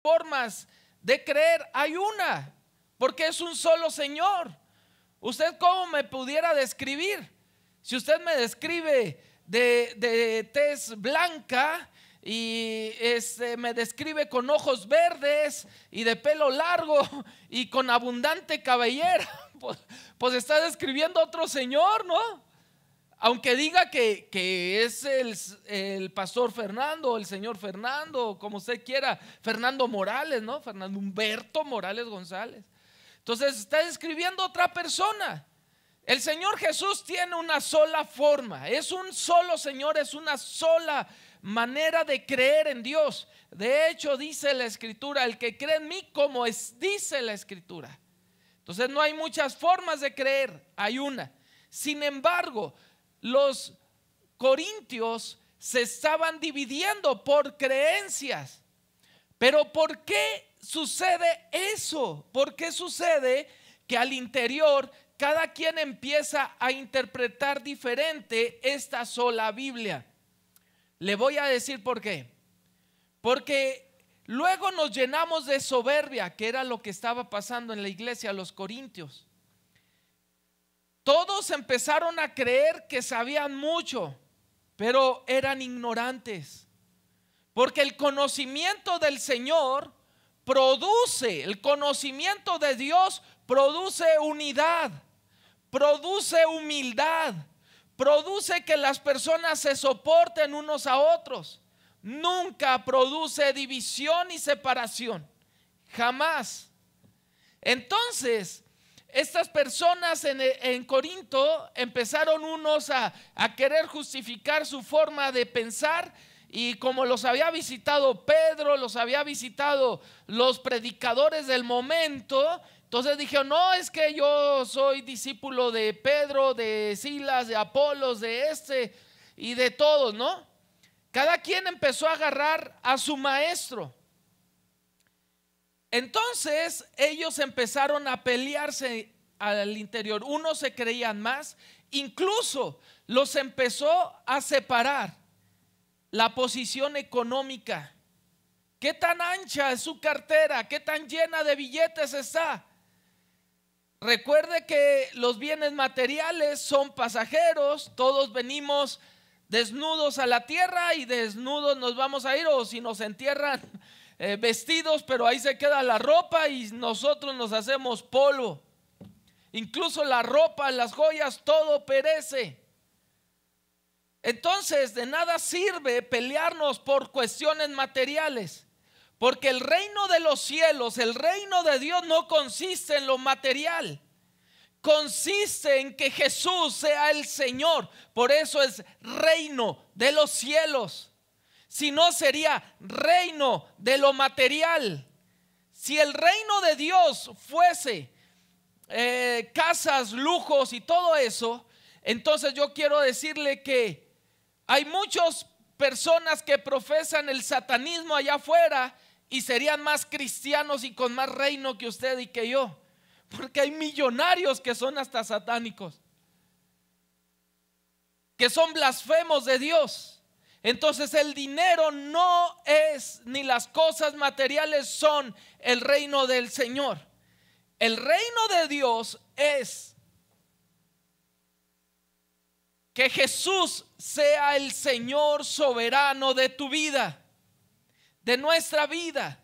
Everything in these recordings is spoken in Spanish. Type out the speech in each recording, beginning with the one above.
formas de creer, hay una, porque es un solo Señor. ¿Usted cómo me pudiera describir? Si usted me describe de tez blanca y me describe con ojos verdes y de pelo largo y con abundante cabellera, pues está describiendo a otro Señor, ¿no? Aunque diga que es el pastor Fernando, el señor Fernando, como usted quiera, Fernando Morales, ¿no? Fernando Humberto Morales González. Entonces está describiendo a otra persona. El Señor Jesús tiene una sola forma, es un solo Señor, es una sola manera de creer en Dios. De hecho, dice la Escritura, el que cree en mí, como dice la Escritura. Entonces no hay muchas formas de creer, hay una. Sin embargo, los corintios se estaban dividiendo por creencias. Pero ¿por qué sucede eso? ¿Por qué sucede que al interior cada quien empieza a interpretar diferente esta sola Biblia? Le voy a decir por qué. Porque luego nos llenamos de soberbia, que era lo que estaba pasando en la iglesia, los corintios. Todos empezaron a creer que sabían mucho, pero eran ignorantes. Porque el conocimiento del Señor produce, el conocimiento de Dios produce unidad, produce humildad, produce que las personas se soporten unos a otros. Nunca produce división y separación, jamás. Entonces, estas personas en Corinto empezaron unos a querer justificar su forma de pensar. Y como los había visitado Pedro, los había visitado los predicadores del momento, entonces dijeron, no, es que yo soy discípulo de Pedro, de Silas, de Apolos, de y de todos, ¿no? Cada quien empezó a agarrar a su maestro. Entonces ellos empezaron a pelearse al interior. Unos se creían más, incluso los empezó a separar la posición económica. ¿Qué tan ancha es su cartera? ¿Qué tan llena de billetes está? Recuerde que los bienes materiales son pasajeros. Todos venimos desnudos a la tierra y desnudos nos vamos a ir, o si nos entierran vestidos, pero ahí se queda la ropa y nosotros nos hacemos polvo. Incluso la ropa, las joyas, todo perece. Entonces de nada sirve pelearnos por cuestiones materiales, porque el reino de los cielos, el reino de Dios no consiste en lo material, consiste en que Jesús sea el Señor. Por eso es reino de los cielos. Si no, sería reino de lo material. Si el reino de Dios fuese casas, lujos y todo eso, entonces yo quiero decirle que hay muchas personas que profesan el satanismo allá afuera y serían más cristianos y con más reino que usted y que yo, porque hay millonarios que son hasta satánicos, que son blasfemos de Dios. Entonces el dinero no es, ni las cosas materiales son el reino del Señor. El reino de Dios es que Jesús sea el Señor soberano de tu vida, de nuestra vida.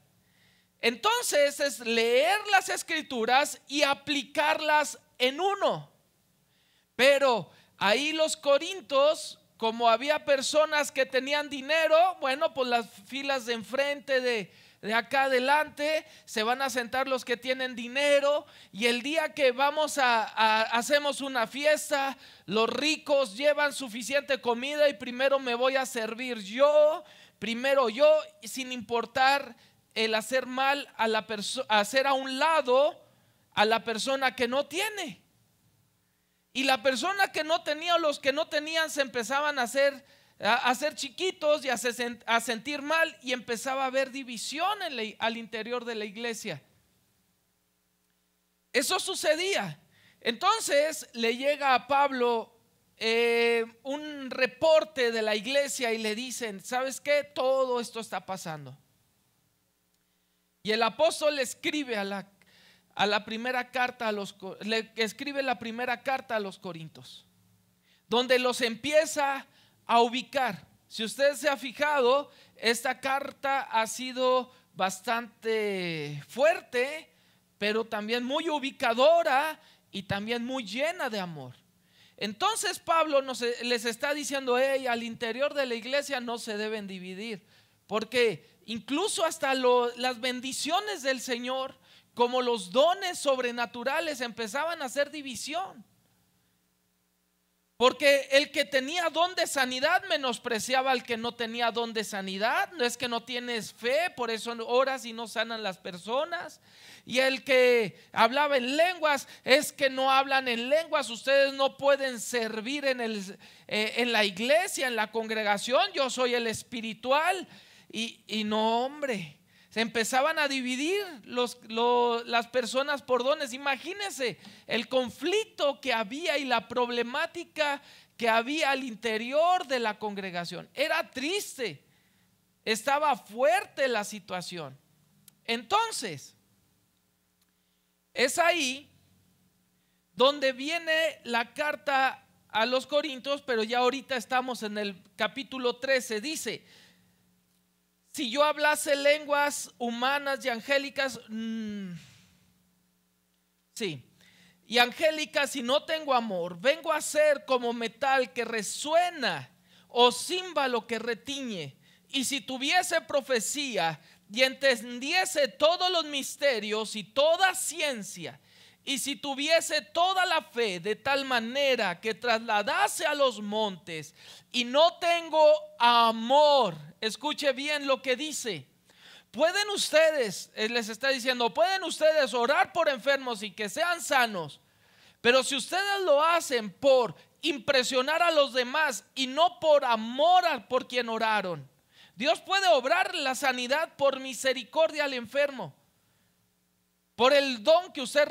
Entonces es leer las Escrituras y aplicarlas en uno. Pero ahí los corintios, como había personas que tenían dinero, bueno, pues las filas de enfrente de acá adelante se van a sentar los que tienen dinero, y el día que vamos hacemos una fiesta, los ricos llevan suficiente comida y primero me voy a servir yo, primero yo, sin importar el hacer mal a la persona, hacer a un lado a la persona que no tiene. Y la persona que no tenía o los que no tenían se empezaban a hacer chiquitos y a sentir mal, y empezaba a haber división al interior de la iglesia. Eso sucedía. Entonces le llega a Pablo un reporte de la iglesia y le dicen, ¿sabes qué? Todo esto está pasando. Y el apóstol escribe a la primera carta le escribe la primera carta a los Corintios, donde los empieza a ubicar. Si usted se ha fijado, esta carta ha sido bastante fuerte, pero también muy ubicadora y también muy llena de amor. Entonces Pablo les está diciendo: hey, al interior de la iglesia no se deben dividir, porque incluso hasta las bendiciones del Señor, como los dones sobrenaturales, empezaban a hacer división. Porque el que tenía don de sanidad menospreciaba al que no tenía don de sanidad. No es que no tienes fe, por eso oras y no sanan las personas. Y el que hablaba en lenguas, es que no hablan en lenguas. Ustedes no pueden servir en la iglesia, en la congregación. Yo soy el espiritual. Y no, hombre, se empezaban a dividir las personas por dones. Imagínense el conflicto que había y la problemática que había al interior de la congregación. Era triste, estaba fuerte la situación. Entonces, es ahí donde viene la carta a los Corintios, pero ya ahorita estamos en el capítulo 13. Dice: si yo hablase lenguas humanas y angélicas, sí, y angélicas, y no tengo amor, vengo a ser como metal que resuena o címbalo que retiñe. Y si tuviese profecía y entendiese todos los misterios y toda ciencia, y si tuviese toda la fe de tal manera que trasladase a los montes, y no tengo amor, escuche bien lo que dice. Pueden ustedes, les está diciendo, pueden ustedes orar por enfermos y que sean sanos, pero si ustedes lo hacen por impresionar a los demás y no por amor por quien oraron, Dios puede obrar la sanidad por misericordia al enfermo, por el don que usted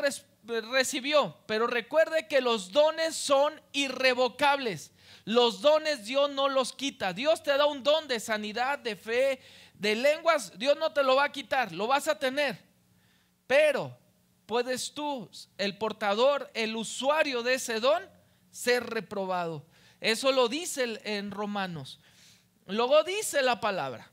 recibió. Pero recuerde que los dones son irrevocables. Los dones Dios no los quita. Dios te da un don de sanidad, de fe, de lenguas. Dios no te lo va a quitar, lo vas a tener. Pero puedes tú, el portador, el usuario de ese don, ser reprobado. Eso lo dice en Romanos. Luego dice la palabra: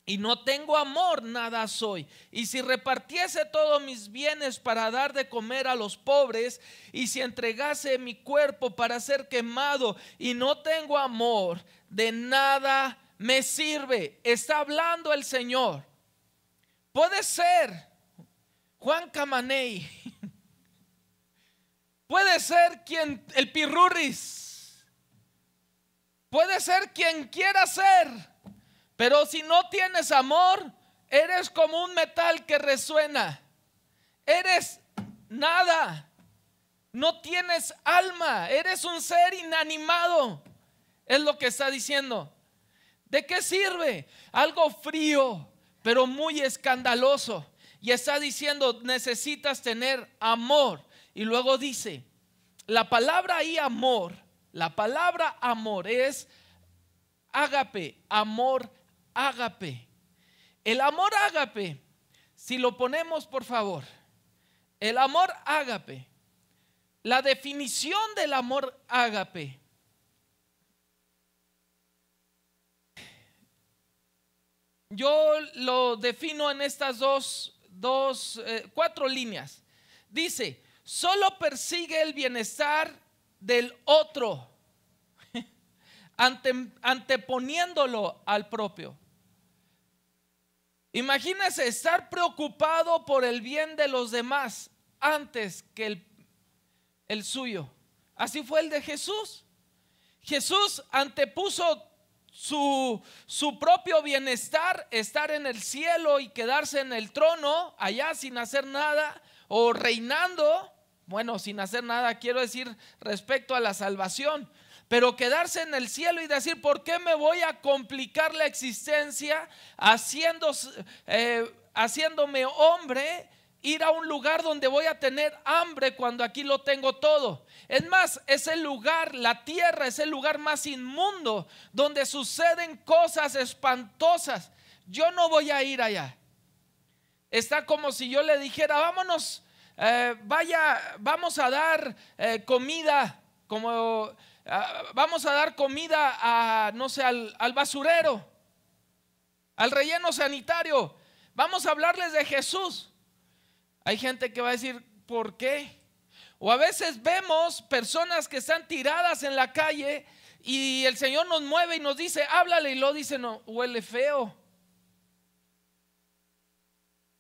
y no tengo amor, nada soy. Y si repartiese todos mis bienes para dar de comer a los pobres, y si entregase mi cuerpo para ser quemado, y no tengo amor, de nada me sirve. Está hablando el Señor. Puede ser Juan Camaney, puede ser el Pirurris, puede ser quien quiera ser, pero si no tienes amor, eres como un metal que resuena. Eres nada. No tienes alma. Eres un ser inanimado. Es lo que está diciendo. ¿De qué sirve? Algo frío, pero muy escandaloso. Y está diciendo: necesitas tener amor. Y luego dice, la palabra ahí amor, la palabra amor es ágape, amor ágape. El amor ágape, si lo ponemos por favor, el amor ágape, la definición del amor ágape, yo lo defino en estas cuatro líneas. Dice: solo persigue el bienestar del otro, anteponiéndolo al propio. Imagínese estar preocupado por el bien de los demás antes que el suyo. Así fue el de Jesús. Jesús antepuso su propio bienestar, estar en el cielo y quedarse en el trono allá sin hacer nada, o reinando, bueno, sin hacer nada quiero decir respecto a la salvación, pero quedarse en el cielo y decir: ¿por qué me voy a complicar la existencia haciéndome hombre, ir a un lugar donde voy a tener hambre cuando aquí lo tengo todo? Es más, es el lugar, la tierra es el lugar más inmundo, donde suceden cosas espantosas. Yo no voy a ir allá. Está como si yo le dijera, vámonos, vamos a dar comida, vamos a dar comida a, no sé, al basurero, al relleno sanitario. Vamos a hablarles de Jesús. Hay gente que va a decir, ¿por qué? O a veces vemos personas que están tiradas en la calle y el Señor nos mueve y nos dice, háblale, y lo dice, no, huele feo.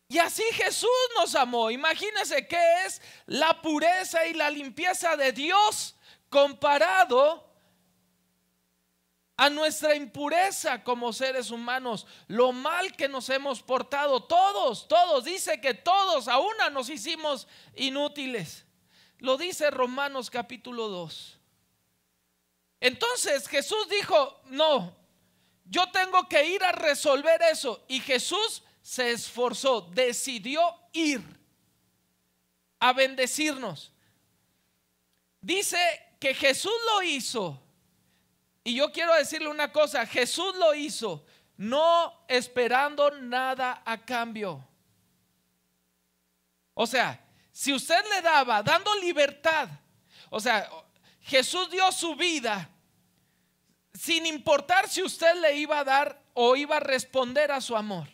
Y así Jesús nos amó. Imagínense qué es la pureza y la limpieza de Dios comparado a nuestra impureza como seres humanos, lo mal que nos hemos portado. Todos, dice que todos a una nos hicimos inútiles. Lo dice Romanos capítulo 2. Entonces Jesús dijo, no, yo tengo que ir a resolver eso. Y Jesús se esforzó, decidió ir a bendecirnos. Dice que Jesús lo hizo. Y yo quiero decirle una cosa, Jesús lo hizo no esperando nada a cambio. O sea, si usted le daba, dando libertad, o sea, Jesús dio su vida sin importar si usted le iba a dar o iba a responder a su amor.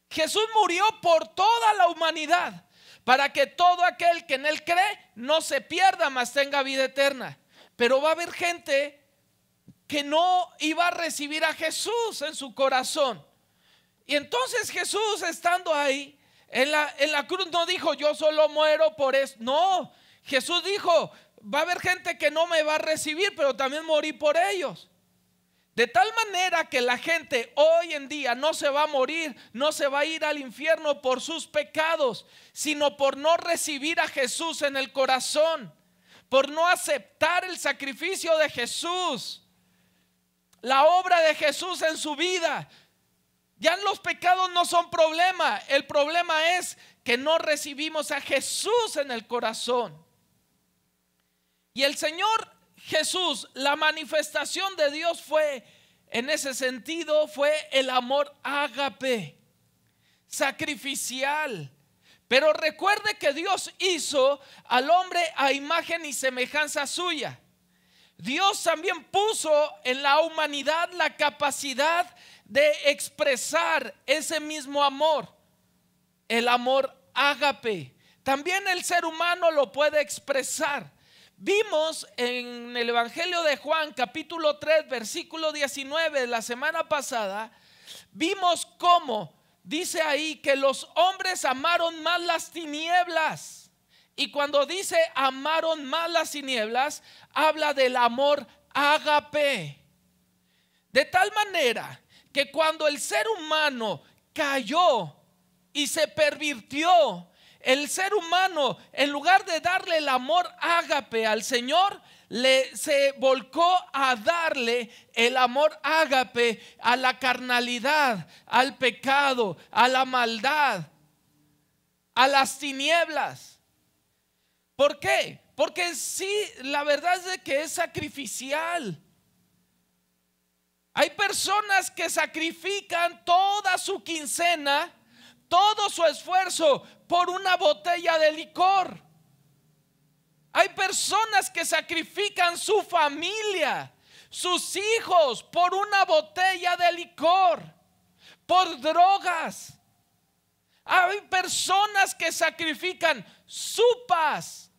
Jesús murió por toda la humanidad para que todo aquel que en él cree no se pierda, mas tenga vida eterna. Pero va a haber gente que no iba a recibir a Jesús en su corazón. Y entonces Jesús, estando ahí en la cruz, no dijo, yo solo muero por eso. No, Jesús dijo, va a haber gente que no me va a recibir, pero también morí por ellos. De tal manera que la gente hoy en día no se va a morir, no se va a ir al infierno por sus pecados, sino por no recibir a Jesús en el corazón, por no aceptar el sacrificio de Jesús, la obra de Jesús en su vida. Ya los pecados no son problema, el problema es que no recibimos a Jesús en el corazón. Y el Señor Jesús, la manifestación de Dios fue, en ese sentido, fue el amor ágape, sacrificial. Pero recuerde que Dios hizo al hombre a imagen y semejanza suya. Dios también puso en la humanidad la capacidad de expresar ese mismo amor, el amor ágape. También el ser humano lo puede expresar. Vimos en el Evangelio de Juan capítulo 3 versículo 19 de la semana pasada, vimos cómo dice ahí que los hombres amaron más las tinieblas. Y cuando dice amaron más las tinieblas, habla del amor ágape. De tal manera que cuando el ser humano cayó y se pervirtió, el ser humano, en lugar de darle el amor ágape al Señor, se volcó a darle el amor ágape a la carnalidad, al pecado, a la maldad, a las tinieblas. ¿Por qué? Porque sí, la verdad es de que es sacrificial. Hay personas que sacrifican toda su quincena, todo su esfuerzo por una botella de licor. Hay personas que sacrifican su familia, sus hijos por una botella de licor, por drogas. Hay personas que sacrifican su paz,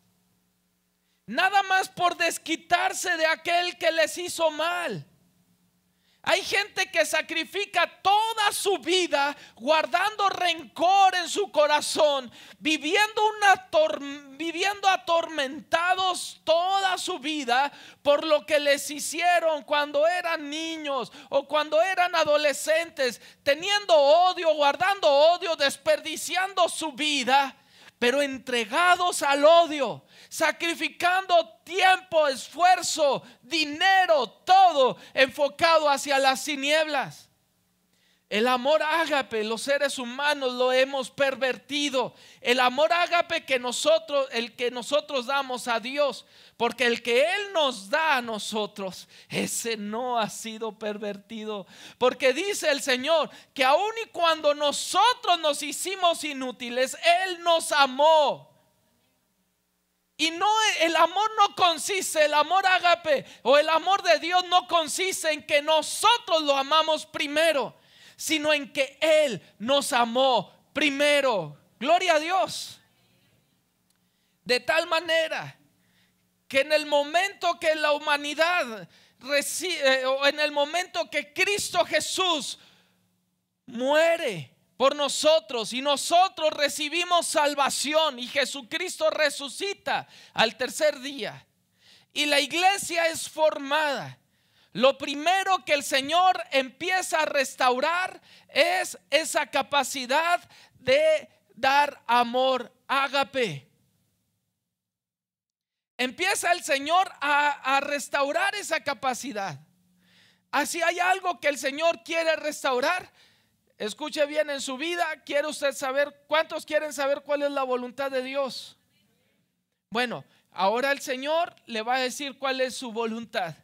nada más por desquitarse de aquel que les hizo mal. Hay gente que sacrifica toda su vida guardando rencor en su corazón, viviendo atormentados toda su vida por lo que les hicieron cuando eran niños o cuando eran adolescentes, teniendo odio, guardando odio, desperdiciando su vida, pero entregados al odio, sacrificando tiempo, esfuerzo, dinero, todo enfocado hacia las tinieblas. El amor ágape, los seres humanos lo hemos pervertido. El amor ágape el que nosotros damos a Dios, porque el que Él nos da a nosotros, ese no ha sido pervertido. Porque dice el Señor que aun y cuando nosotros nos hicimos inútiles, Él nos amó. Y no, el amor no consiste, el amor ágape o el amor de Dios no consiste en que nosotros lo amamos primero, sino en que Él nos amó primero. Gloria a Dios. De tal manera que en el momento que la humanidad recibe, o en el momento que Cristo Jesús muere por nosotros y nosotros recibimos salvación y Jesucristo resucita al tercer día y la iglesia es formada, lo primero que el Señor empieza a restaurar es esa capacidad de dar amor ágape. Empieza el Señor a restaurar esa capacidad. Así hay algo que el Señor quiere restaurar. Escuche bien en su vida. ¿Quiere usted saber? ¿Cuántos quieren saber cuál es la voluntad de Dios? Bueno, ahora el Señor le va a decir cuál es su voluntad.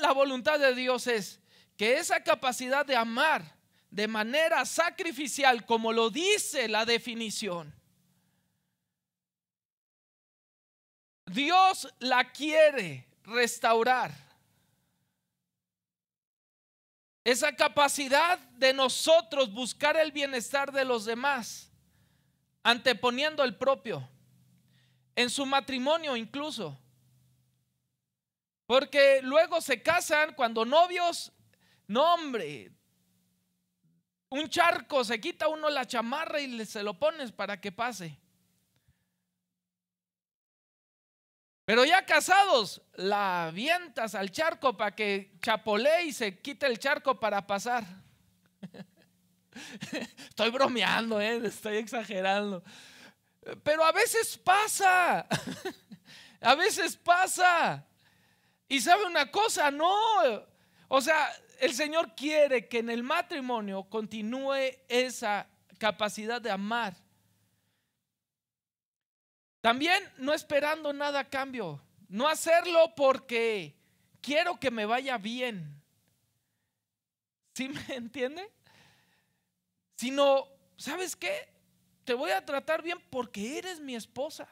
La voluntad de Dios es que esa capacidad de amar de manera sacrificial, como lo dice la definición, Dios la quiere restaurar. Esa capacidad de nosotros buscar el bienestar de los demás, anteponiendo el propio, en su matrimonio incluso. Porque luego se casan cuando novios, no hombre, un charco, se quita uno la chamarra y se lo pones para que pase. Pero ya casados, la avientas al charco para que chapolee y se quite el charco para pasar. Estoy bromeando, estoy exagerando. Pero a veces pasa. A veces pasa. Y sabe una cosa, no. O sea, el Señor quiere que en el matrimonio continúe esa capacidad de amar. También no esperando nada a cambio. No hacerlo porque quiero que me vaya bien. ¿Sí me entiende? Sino, ¿sabes qué? Te voy a tratar bien porque eres mi esposa.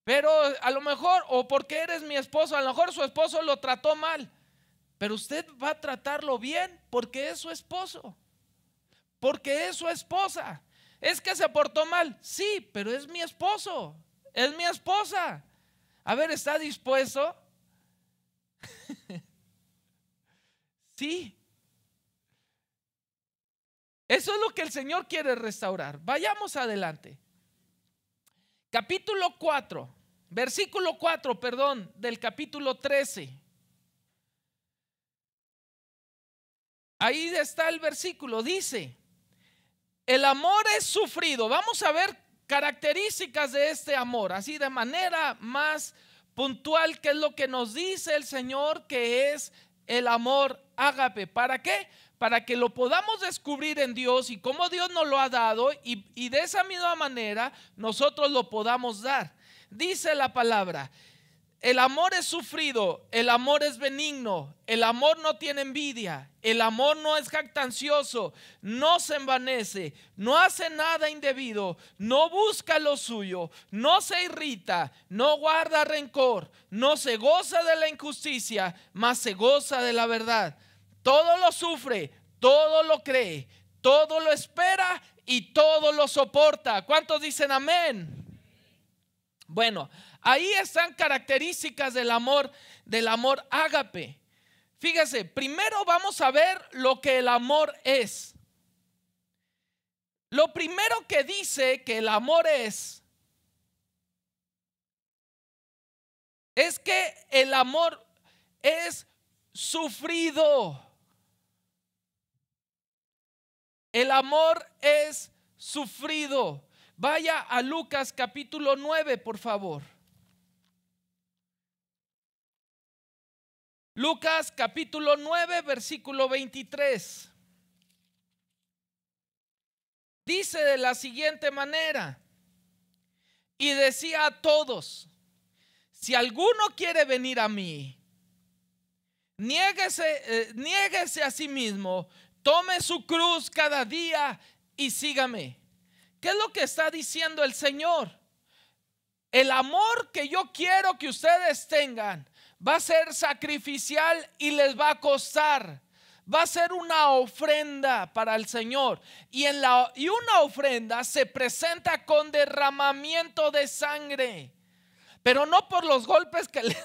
Pero a lo mejor, o porque eres mi esposo, a lo mejor su esposo lo trató mal. Pero usted va a tratarlo bien porque es su esposo. Porque es su esposa. Es que se portó mal, sí, pero es mi esposo, es mi esposa. A ver, ¿está dispuesto? Sí. Eso es lo que el Señor quiere restaurar. Vayamos adelante. Capítulo 4, versículo 4, perdón, del capítulo 13. Ahí está el versículo, dice: el amor es sufrido. Vamos a ver características de este amor, así de manera más puntual, qué es lo que nos dice el Señor que es el amor ágape. ¿Para qué? Para que lo podamos descubrir en Dios y cómo Dios nos lo ha dado y de esa misma manera nosotros lo podamos dar. Dice la palabra: el amor es sufrido, el amor es benigno, el amor no tiene envidia, el amor no es jactancioso, no se envanece, no hace nada indebido, no busca lo suyo, no se irrita, no guarda rencor, no se goza de la injusticia, mas se goza de la verdad. Todo lo sufre, todo lo cree, todo lo espera y todo lo soporta. ¿Cuántos dicen amén? Bueno, ahí están características del amor ágape. Fíjese, primero vamos a ver lo que el amor es. Lo primero que dice que el amor es que el amor es sufrido. El amor es sufrido. Vaya a Lucas capítulo 9, por favor. Lucas capítulo 9, versículo 23. dice de la siguiente manera: y decía a todos, si alguno quiere venir a mí, niéguese a sí mismo, tome su cruz cada día y sígame. ¿Qué es lo que está diciendo el Señor? El amor que yo quiero que ustedes tengan va a ser sacrificial y les va a costar. Va a ser una ofrenda para el Señor. Y una ofrenda se presenta con derramamiento de sangre. Pero no por los golpes que le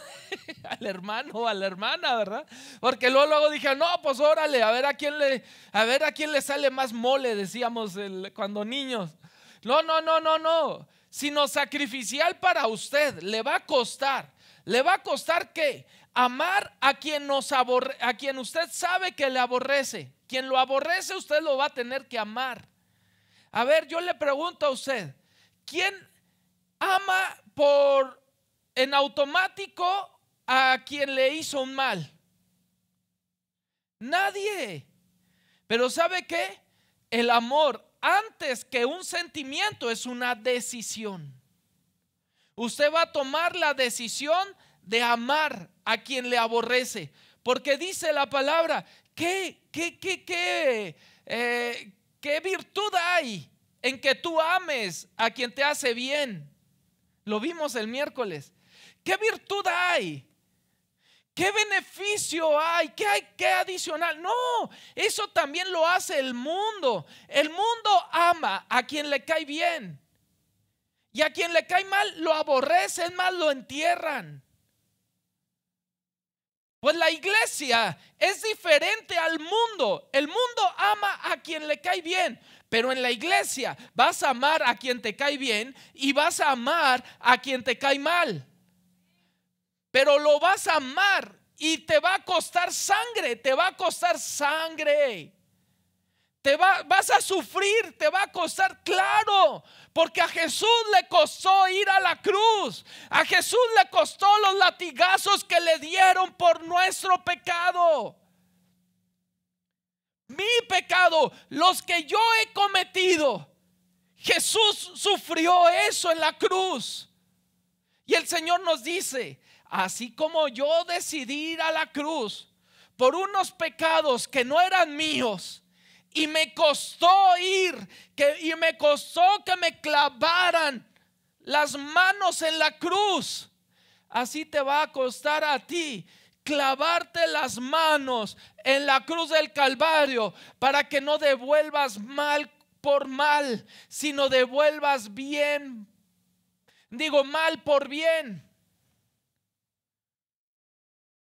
al hermano o a la hermana, ¿verdad? Porque luego dije, no, pues órale, a ver a quién le sale más mole, decíamos cuando niños. No, sino sacrificial para usted. Le va a costar. ¿Le va a costar qué? Amar a quien a quien usted sabe que le aborrece. Quien lo aborrece, usted lo va a tener que amar. A ver, yo le pregunto a usted, ¿quién ama en automático a quien le hizo un mal? Nadie. Pero ¿sabe qué? El amor, antes que un sentimiento, es una decisión. Usted va a tomar la decisión de amar a quien le aborrece, porque dice la palabra, ¿qué virtud hay en que tú ames a quien te hace bien? Lo vimos el miércoles. ¿Qué virtud hay? ¿Qué beneficio hay? ¿Qué adicional? No, eso también lo hace el mundo. El mundo ama a quien le cae bien. Y a quien le cae mal lo aborrece, es más, lo entierran. Pues la iglesia es diferente al mundo. El mundo ama a quien le cae bien, pero en la iglesia vas a amar a quien te cae bien y vas a amar a quien te cae mal. Pero lo vas a amar y te va a costar sangre, te va a costar sangre. Vas a sufrir, te va a costar, claro, porque a Jesús le costó ir a la cruz. A Jesús le costó los latigazos que le dieron por nuestro pecado. Mi pecado, los que yo he cometido. Jesús sufrió eso en la cruz. Y el Señor nos dice, así como yo decidí ir a la cruz por unos pecados que no eran míos, y me costó y me costó que me clavaran las manos en la cruz, así te va a costar a ti clavarte las manos en la cruz del Calvario, para que no devuelvas mal por mal, sino devuelvas mal por bien.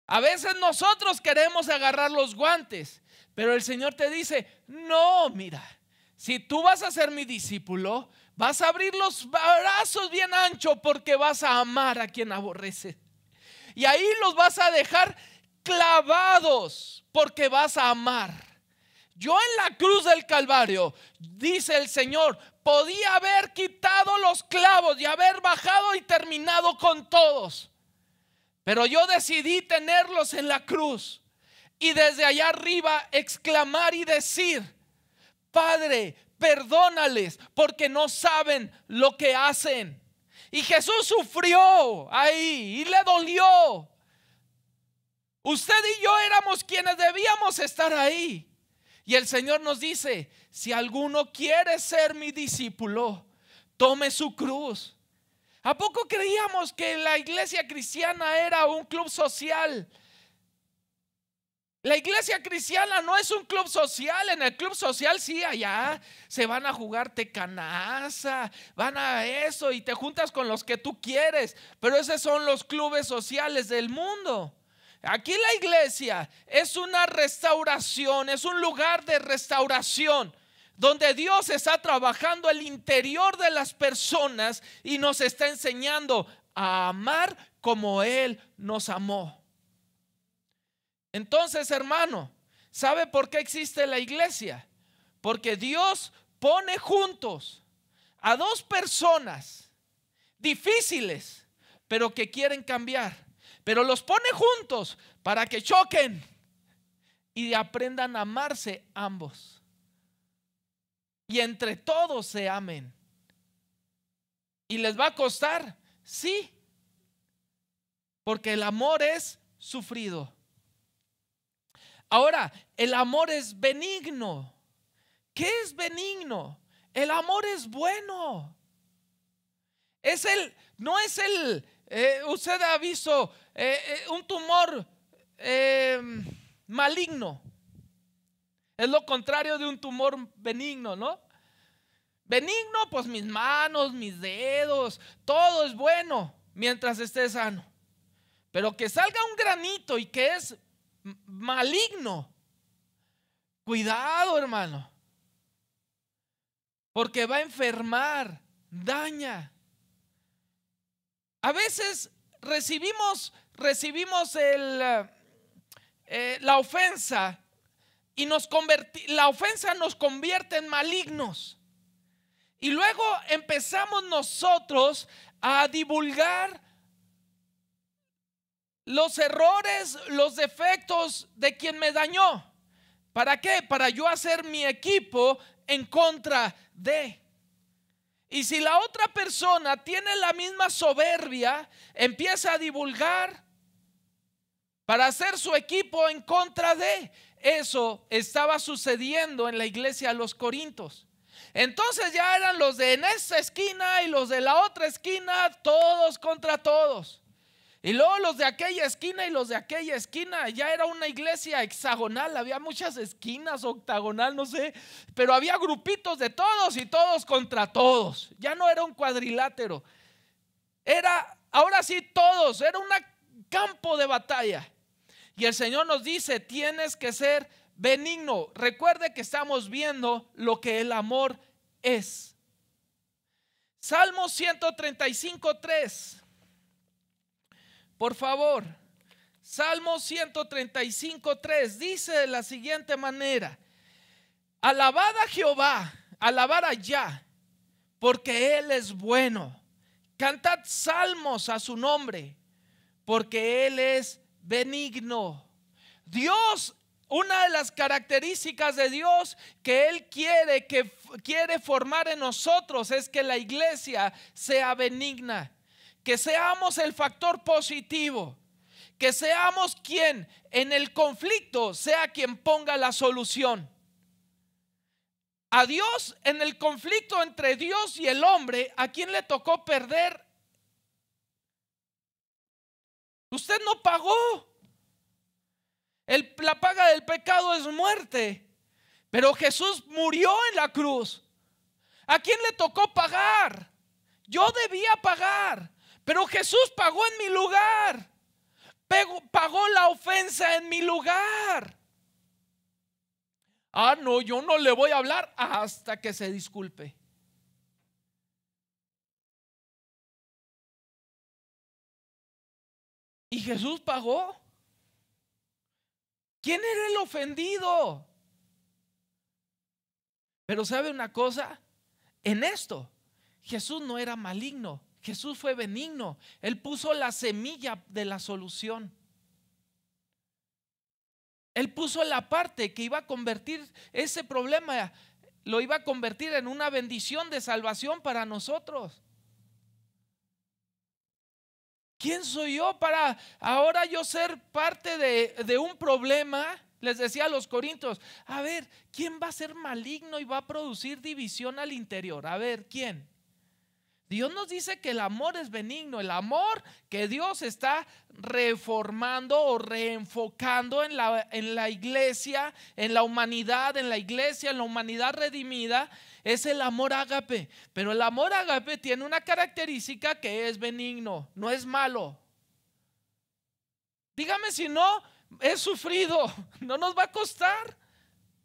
A veces nosotros queremos agarrar los guantes, pero el Señor te dice, no, mira, si tú vas a ser mi discípulo, vas a abrir los brazos bien ancho, porque vas a amar a quien aborrece. Y ahí los vas a dejar clavados, porque vas a amar. Yo en la cruz del Calvario, dice el Señor, podía haber quitado los clavos y haber bajado y terminado con todos. Pero yo decidí tenerlos en la cruz. Y desde allá arriba exclamar y decir, Padre, perdónales, porque no saben lo que hacen. Y Jesús sufrió ahí y le dolió. Usted y yo éramos quienes debíamos estar ahí. Y el Señor nos dice, si alguno quiere ser mi discípulo, tome su cruz. ¿A poco creíamos que la iglesia cristiana era un club social? La iglesia cristiana no es un club social. En el club social sí, allá se van a jugar tecanaza, van a eso y te juntas con los que tú quieres. Pero esos son los clubes sociales del mundo. Aquí la iglesia es una restauración, es un lugar de restauración, donde Dios está trabajando el interior de las personas y nos está enseñando a amar como Él nos amó. Entonces, hermano, ¿sabe por qué existe la iglesia? Porque Dios pone juntos a dos personas difíciles, pero que quieren cambiar. Pero los pone juntos para que choquen y aprendan a amarse ambos. Y y entre todos se amen. ¿Y les va a costar? Sí, porque el amor es sufrido. Ahora, el amor es benigno. ¿Qué es benigno? El amor es bueno. No es usted ha visto un tumor maligno. Es lo contrario de un tumor benigno, ¿no? Benigno, pues mis manos, mis dedos, todo es bueno mientras esté sano. Pero que salga un granito y que es maligno, cuidado, hermano, porque va a enfermar, daña. A veces recibimos la ofensa y la ofensa nos convierte en malignos. Y luego empezamos nosotros a divulgar los errores, los defectos de quien me dañó. ¿Para qué? Para yo hacer mi equipo en contra de. Y si la otra persona tiene la misma soberbia, empieza a divulgar para hacer su equipo en contra de. Eso estaba sucediendo en la iglesia de los Corintios. Entonces ya eran los de en esta esquina y los de la otra esquina, todos contra todos. Y luego los de aquella esquina y los de aquella esquina. Ya era una iglesia hexagonal, había muchas esquinas, octagonal, no sé, pero había grupitos de todos y todos contra todos. Ya no era un cuadrilátero, ahora sí todos, era un campo de batalla. Y el Señor nos dice, tienes que ser benigno. Recuerde que estamos viendo lo que el amor es. Salmo 135:3. Por favor, Salmo 135:3 dice de la siguiente manera: alabad a Jehová, alabad a Yah, porque Él es bueno. Cantad salmos a su nombre, porque Él es benigno. Dios, una de las características de Dios que Él quiere formar en nosotros es que la iglesia sea benigna. Que seamos el factor positivo, que seamos quien en el conflicto sea quien ponga la solución. A Dios, en el conflicto entre Dios y el hombre, ¿a quién le tocó perder? Usted no pagó. La paga del pecado es muerte, pero Jesús murió en la cruz. ¿A quién le tocó pagar? Yo debía pagar, pero Jesús pagó en mi lugar. Pagó la ofensa en mi lugar. No, yo no le voy a hablar hasta que se disculpe. Y Jesús pagó. ¿Quién era el ofendido? Pero ¿sabe una cosa? En esto Jesús no era maligno. Jesús fue benigno. Él puso la semilla de la solución. Él puso la parte que iba a convertir ese problema, lo iba a convertir en una bendición de salvación para nosotros. ¿Quién soy yo para ahora yo ser parte de un problema? Les decía a los corintios, a ver, ¿quién va a ser maligno y va a producir división al interior? A ver, ¿quién? Dios nos dice que el amor es benigno, el amor que Dios está reformando o reenfocando en la iglesia, en la humanidad, en la iglesia, en la humanidad redimida, es el amor ágape. Pero el amor ágape tiene una característica que es benigno, no es malo. Dígame si no es sufrido, no nos va a costar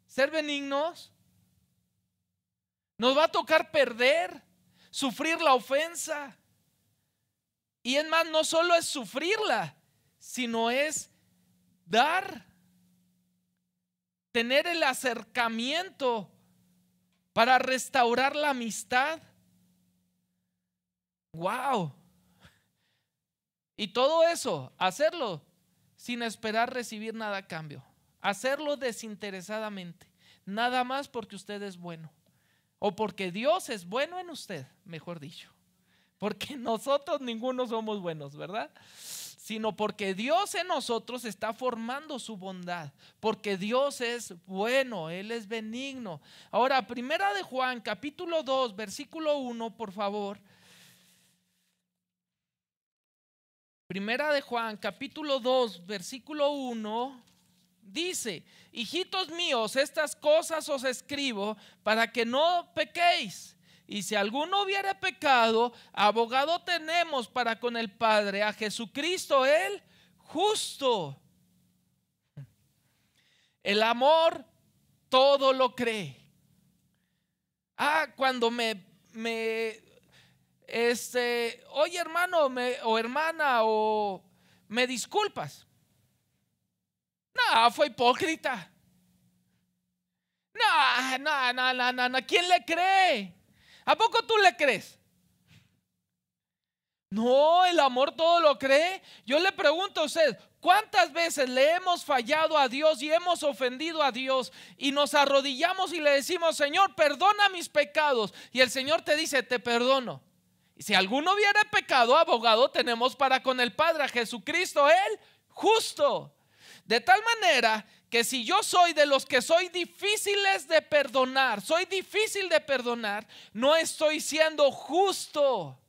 ser benignos. Nos va a tocar perder, sufrir la ofensa. Y es más, no solo es sufrirla, sino es dar, tener el acercamiento para restaurar la amistad. Wow. Y todo eso, hacerlo sin esperar recibir nada a cambio, hacerlo desinteresadamente, nada más porque usted es bueno o porque Dios es bueno en usted, mejor dicho. Porque nosotros ninguno somos buenos, ¿verdad? Sino porque Dios en nosotros está formando su bondad, porque Dios es bueno, Él es benigno. Ahora, primera de Juan, capítulo 2, versículo 1, por favor. Primera de Juan, capítulo 2, versículo 1, dice: hijitos míos, estas cosas os escribo para que no pequéis. Y si alguno hubiere pecado, abogado tenemos para con el Padre, a Jesucristo el justo. El amor todo lo cree. Cuando oye hermano o hermana, o me disculpas. No, fue hipócrita. No. ¿Quién le cree? ¿A poco tú le crees? No, el amor todo lo cree. Yo le pregunto a usted, ¿cuántas veces le hemos fallado a Dios y hemos ofendido a Dios y nos arrodillamos y le decimos: Señor, perdona mis pecados? Y el Señor te dice: te perdono. Y si alguno hubiera pecado, abogado tenemos para con el Padre, a Jesucristo el justo. De tal manera que si yo soy de los que soy difíciles de perdonar, soy difícil de perdonar, no estoy siendo justo.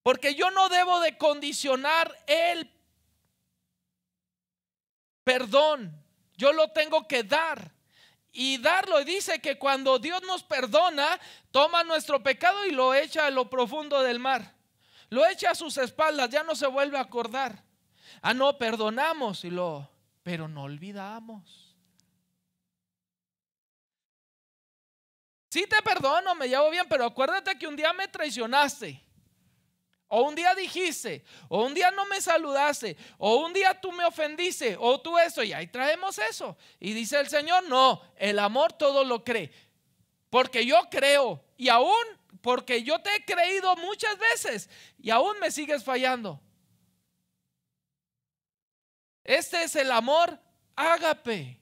Porque yo no debo de condicionar el perdón, yo lo tengo que dar y darlo. Y dice que cuando Dios nos perdona, toma nuestro pecado y lo echa a lo profundo del mar, lo echa a sus espaldas, ya no se vuelve a acordar. No, perdonamos pero no olvidamos. Sí te perdono, me llevo bien, pero acuérdate que un día me traicionaste, o un día dijiste, o un día no me saludaste, o un día tú me ofendiste, o tú eso, y ahí traemos eso. Y dice el Señor: no, el amor todo lo cree. Porque yo creo, y aún porque yo te he creído muchas veces y aún me sigues fallando. Este es el amor ágape.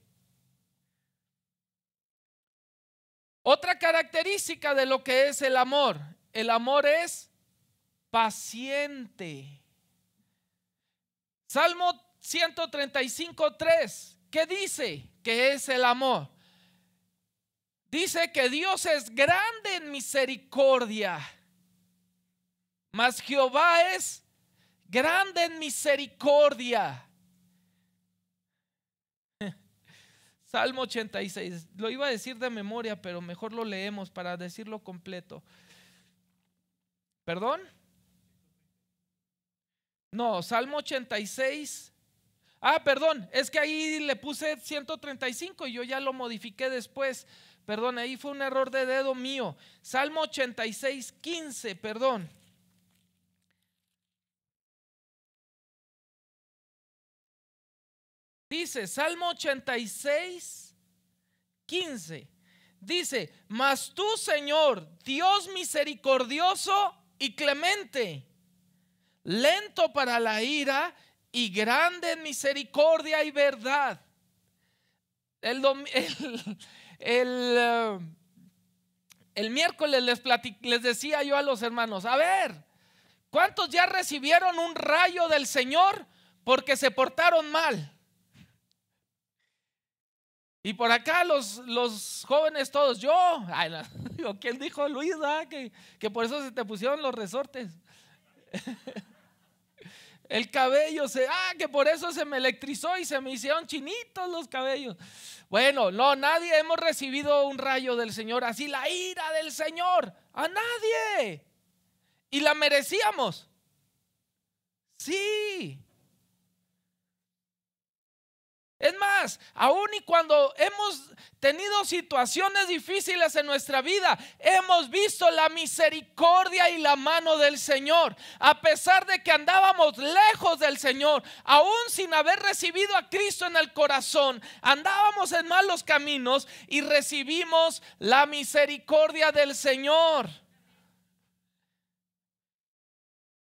Otra característica de lo que es el amor es paciente. Salmo 135:3, ¿qué dice que es el amor? Dice que Dios es grande en misericordia, mas Jehová es grande en misericordia. Salmo 86, lo iba a decir de memoria, pero mejor lo leemos para decirlo completo. ¿Perdón? No, Salmo 86. Perdón, es que ahí le puse 135 y yo ya lo modifiqué después. Perdón, ahí fue un error de dedo mío. Salmo 86:15, perdón. Dice, Salmo 86:15. Dice: mas tú, Señor, Dios misericordioso y clemente, lento para la ira y grande en misericordia y verdad. El miércoles les decía yo a los hermanos: a ver, ¿cuántos ya recibieron un rayo del Señor porque se portaron mal? Y por acá los jóvenes todos, yo. ¿Quién dijo, Luis? Que por eso se te pusieron los resortes. El cabello que por eso se me electrizó y se me hicieron chinitos los cabellos. Bueno, no, nadie hemos recibido un rayo del Señor, así la ira del Señor, a nadie. Y la merecíamos. Sí. Es más, aún y cuando hemos tenido situaciones difíciles en nuestra vida, hemos visto la misericordia y la mano del Señor. A pesar de que andábamos lejos del Señor, aún sin haber recibido a Cristo en el corazón, andábamos en malos caminos y recibimos la misericordia del Señor.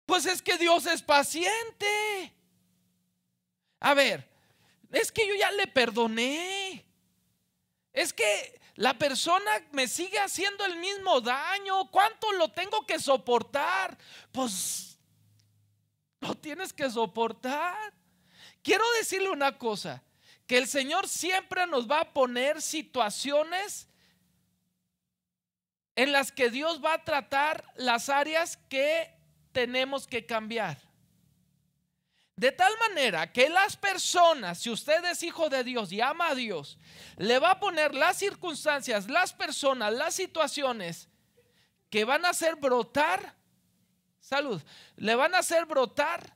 Pues es que Dios es paciente. A ver, es que yo ya le perdoné. Es que la persona me sigue haciendo el mismo daño. ¿Cuánto lo tengo que soportar? Pues lo tienes que soportar. Quiero decirle una cosa, que el Señor siempre nos va a poner situaciones en las que Dios va a tratar las áreas que tenemos que cambiar. De tal manera que las personas, si usted es hijo de Dios y ama a Dios, le va a poner las circunstancias, las personas, las situaciones que van a hacer brotar, salud, le van a hacer brotar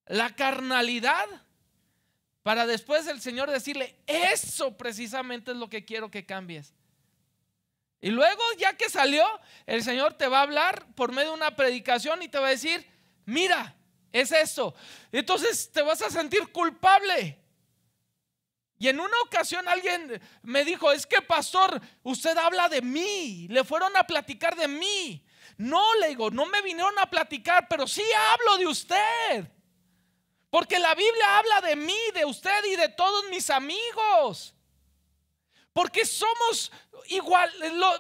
la carnalidad, para después el Señor decirle: eso precisamente es lo que quiero que cambies. Y luego, ya que salió, el Señor te va a hablar por medio de una predicación y te va a decir: mira, es esto. Entonces te vas a sentir culpable. Y en una ocasión alguien me dijo: es que pastor, usted habla de mí, le fueron a platicar de mí. No, le digo, no me vinieron a platicar, pero sí hablo de usted, porque la Biblia habla de mí, de usted y de todos mis amigos, porque somos igual,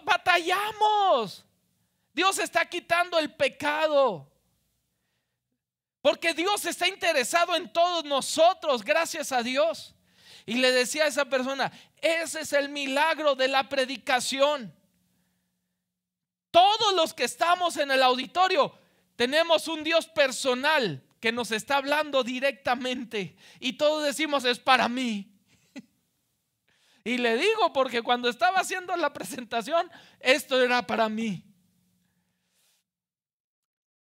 batallamos. Dios está quitando el pecado, porque Dios está interesado en todos nosotros, gracias a Dios. Y le decía a esa persona: ese es el milagro de la predicación. Todos los que estamos en el auditorio tenemos un Dios personal que nos está hablando directamente, y todos decimos: es para mí. Y le digo, porque cuando estaba haciendo la presentación, esto era para mí.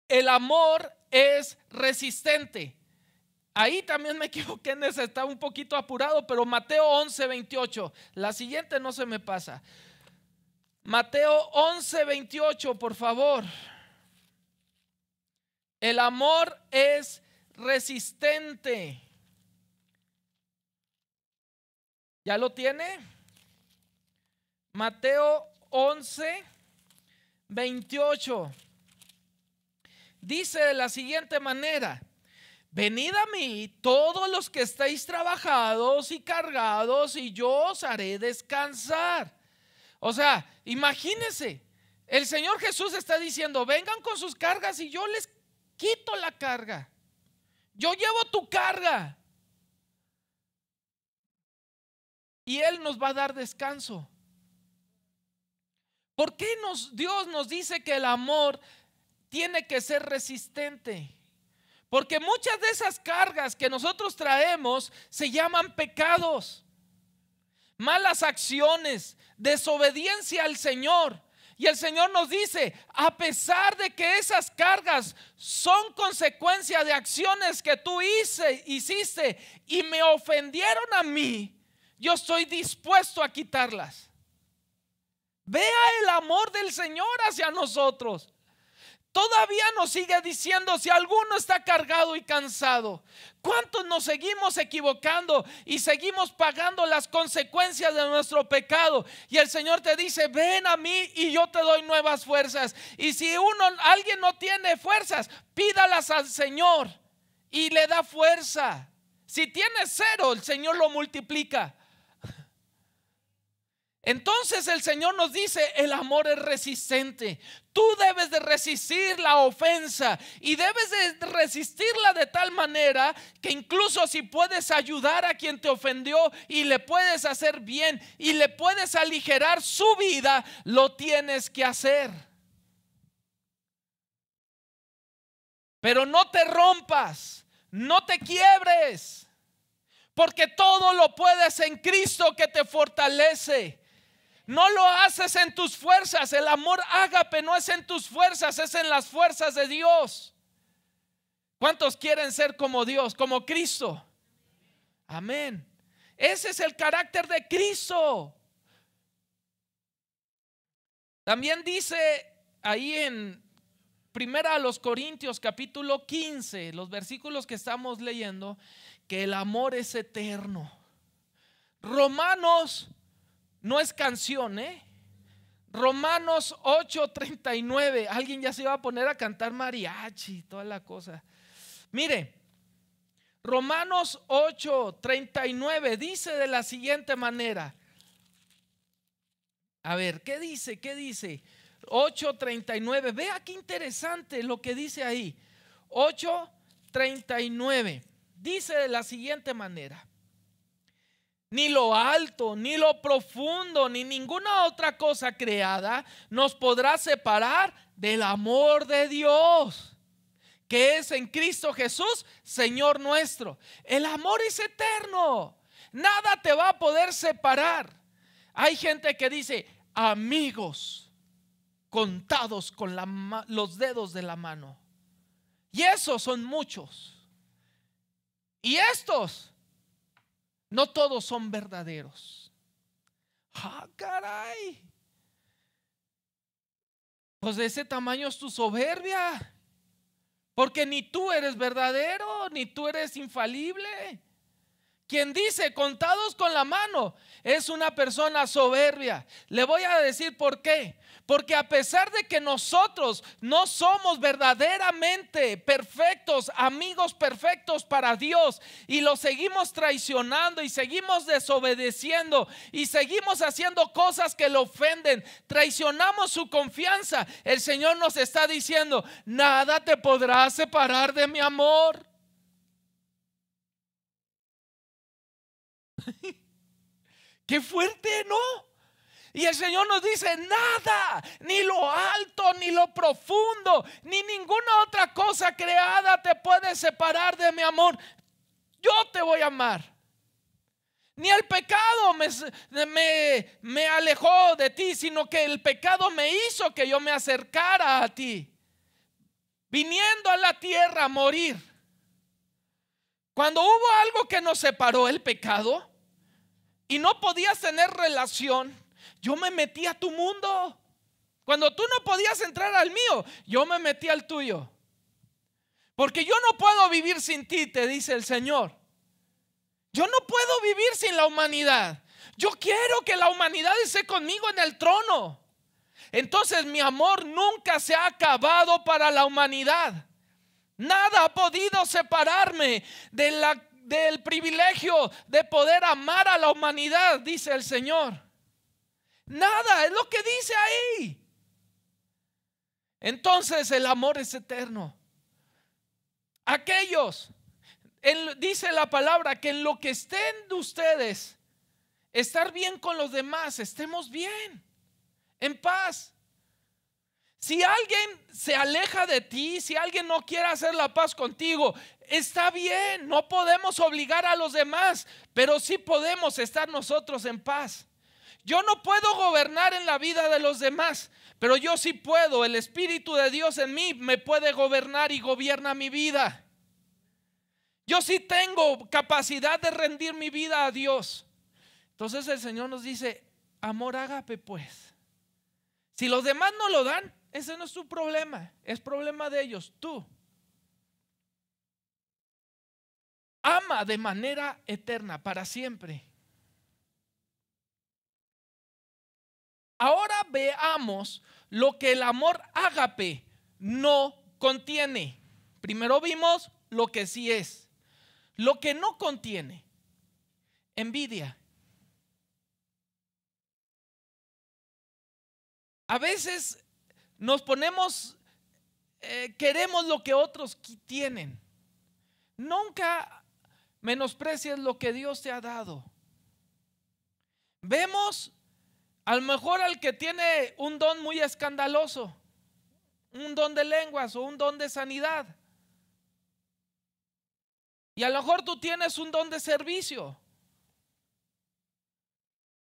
El amor es resistente. Ahí también me equivoqué en ese, estaba un poquito apurado, pero Mateo 11:28, la siguiente no se me pasa. Mateo 11:28, por favor. El amor es resistente. ¿Ya lo tiene? Mateo 11:28. Dice de la siguiente manera: venid a mí todos los que estáis trabajados y cargados, y yo os haré descansar. O sea, imagínense, el Señor Jesús está diciendo: vengan con sus cargas y yo les quito la carga. Yo llevo tu carga. Y Él nos va a dar descanso. ¿Por qué Dios nos dice que el amor tiene que ser resistente? Porque muchas de esas cargas que nosotros traemos se llaman pecados, malas acciones, desobediencia al Señor. Y el Señor nos dice: a pesar de que esas cargas son consecuencia de acciones que tú hiciste y me ofendieron a mí, yo estoy dispuesto a quitarlas. Vea el amor del Señor hacia nosotros. Todavía nos sigue diciendo: si alguno está cargado y cansado. ¿Cuántos nos seguimos equivocando y seguimos pagando las consecuencias de nuestro pecado? Y el Señor te dice: ven a mí y yo te doy nuevas fuerzas. Y si alguien no tiene fuerzas, pídalas al Señor y le da fuerza. Si tiene cero, el Señor lo multiplica. Entonces el Señor nos dice: el amor es resistente. Tú debes de resistir la ofensa, y debes de resistirla de tal manera que incluso si puedes ayudar a quien te ofendió y le puedes hacer bien y le puedes aligerar su vida, lo tienes que hacer. Pero no te rompas, no te quiebres, porque todo lo puedes en Cristo que te fortalece. No lo haces en tus fuerzas. El amor ágape no es en tus fuerzas, es en las fuerzas de Dios. ¿Cuántos quieren ser como Dios, como Cristo? Amén. Ese es el carácter de Cristo. También dice ahí en Primera a los Corintios capítulo 15, los versículos que estamos leyendo, que el amor es eterno. Romanos no es canción, Romanos 8:39. Alguien ya se iba a poner a cantar mariachi y toda la cosa. Mire, Romanos 8:39 dice de la siguiente manera: A ver, ¿qué dice? ¿Qué dice? 8:39. Vea qué interesante lo que dice ahí. 8:39. Dice de la siguiente manera: ni lo alto, ni lo profundo, ni ninguna otra cosa creada nos podrá separar del amor de Dios, que es en Cristo Jesús, Señor nuestro. El amor es eterno. Nada te va a poder separar. Hay gente que dice amigos contados con los dedos de la mano. Y esos son muchos. Y estos, no todos son verdaderos. ¡Ah, caray! Pues de ese tamaño es tu soberbia. Porque ni tú eres verdadero, ni tú eres infalible. Quien dice contados con la mano es una persona soberbia. Le voy a decir por qué. Porque a pesar de que nosotros no somos verdaderamente perfectos, amigos perfectos para Dios, y lo seguimos traicionando y seguimos desobedeciendo y seguimos haciendo cosas que le ofenden, traicionamos su confianza, el Señor nos está diciendo: nada te podrá separar de mi amor. Qué fuerte, ¿no? Y el Señor nos dice: nada, ni lo alto, ni lo profundo, ni ninguna otra cosa creada te puede separar de mi amor. Yo te voy a amar. Ni el pecado me alejó de ti, sino que el pecado me hizo que yo me acercara a ti, viniendo a la tierra a morir. Cuando hubo algo que nos separó, el pecado, y no podías tener relación, yo me metí a tu mundo. Cuando tú no podías entrar al mío, yo me metí al tuyo. Porque yo no puedo vivir sin ti, te dice el Señor. Yo no puedo vivir sin la humanidad. Yo quiero que la humanidad esté conmigo en el trono. Entonces mi amor nunca se ha acabado para la humanidad. Nada ha podido separarme del privilegio de poder amar a la humanidad, dice el Señor. Nada, es lo que dice ahí. Entonces el amor es eterno. Aquellos, dice la palabra, que en lo que estén de ustedes, estar bien con los demás, estemos bien, en paz. Si alguien se aleja de ti, si alguien no quiere hacer la paz contigo, está bien, no podemos obligar a los demás, pero sí podemos estar nosotros en paz. Yo no puedo gobernar en la vida de los demás, pero yo sí puedo. El Espíritu de Dios en mí me puede gobernar y gobierna mi vida. Yo sí tengo capacidad de rendir mi vida a Dios. Entonces el Señor nos dice: amor ágape pues. Si los demás no lo dan, ese no es tu problema, es problema de ellos. Tú ama de manera eterna, para siempre. Ahora veamos lo que el amor ágape no contiene. Primero vimos lo que sí es. Lo que no contiene: envidia. A veces nos ponemos, queremos lo que otros tienen. Nunca menosprecies lo que Dios te ha dado. Vemos a lo mejor al que tiene un don muy escandaloso, un don de lenguas o un don de sanidad. Y a lo mejor tú tienes un don de servicio.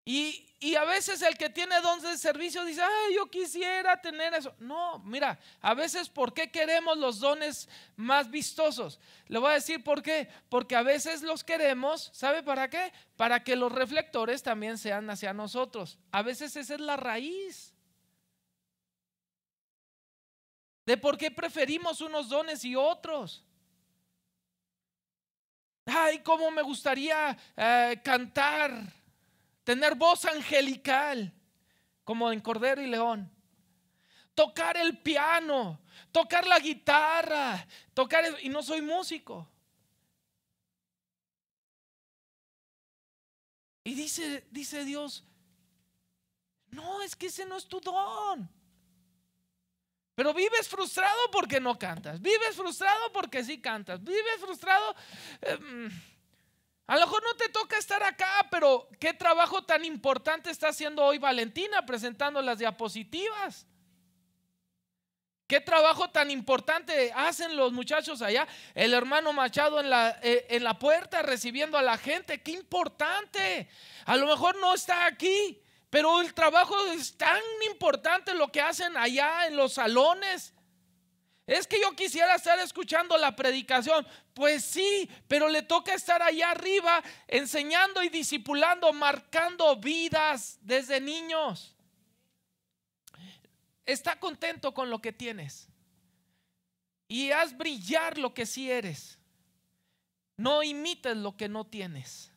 Y a veces el que tiene don de servicio dice: ay, yo quisiera tener eso. No, mira, a veces ¿por qué queremos los dones más vistosos? Le voy a decir por qué. Porque a veces los queremos, ¿sabe para qué? Para que los reflectores también sean hacia nosotros. A veces esa es la raíz de por qué preferimos unos dones y otros. Ay, cómo me gustaría cantar, tener voz angelical, como en Cordero y León. Tocar el piano, tocar la guitarra, y no soy músico. Y dice Dios: No, es que ese no es tu don. Pero vives frustrado porque no cantas. Vives frustrado porque sí cantas. Vives frustrado. A lo mejor no te toca estar acá, pero qué trabajo tan importante está haciendo hoy Valentina presentando las diapositivas. Qué trabajo tan importante hacen los muchachos allá. El hermano Machado en la puerta recibiendo a la gente. Qué importante. A lo mejor no está aquí, pero el trabajo es tan importante lo que hacen allá en los salones. Es que yo quisiera estar escuchando la predicación. Pues sí, pero le toca estar allá arriba enseñando y discipulando, marcando vidas desde niños. Está contento con lo que tienes y haz brillar lo que sí eres. No imites lo que no tienes.